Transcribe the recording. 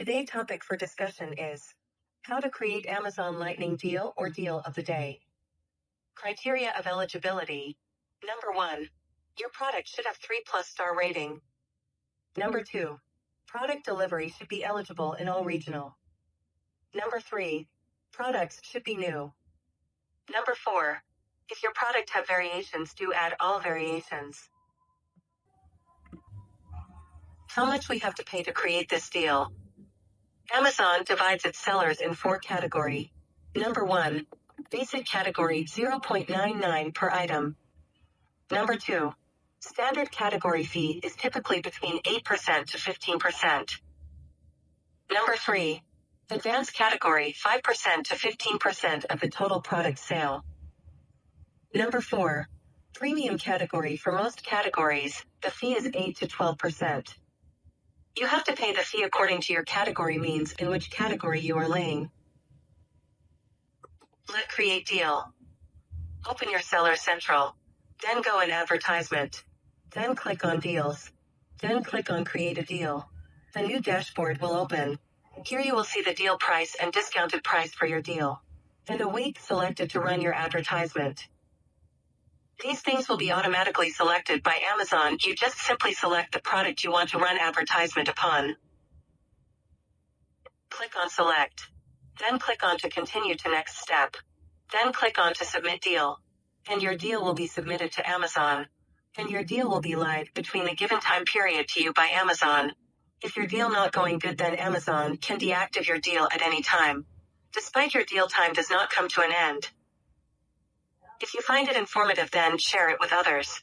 Today's topic for discussion is how to create Amazon Lightning Deal or Deal of the Day. Criteria of eligibility. Number 1. Your product should have 3+ star rating. Number 2. Product delivery should be eligible in all regional. Number 3. Products should be new. Number 4. If your product have variations, do add all variations. How much we have to pay to create this deal? Amazon divides its sellers in 4 categories. Number 1. Basic category 0.99 per item. Number 2. Standard category fee is typically between 8% to 15%. Number 3. Advanced category 5% to 15% of the total product sale. Number 4. Premium category for most categories, the fee is 8 to 12%. You have to pay the fee according to your category means in which category you are laying. Let Create Deal. Open your Seller Central. Then go in Advertisement. Then click on Deals. Then click on Create a Deal. A new dashboard will open. Here you will see the deal price and discounted price for your deal, and a week selected to run your advertisement. These things will be automatically selected by Amazon. You just simply select the product you want to run advertisement upon. Click on Select. Then click on to continue to next step. Then click on to Submit Deal. And your deal will be submitted to Amazon. And your deal will be live between a given time period to you by Amazon. If your deal not going good, then Amazon can deactivate your deal at any time, despite your deal time does not come to an end. If you find it informative, then share it with others.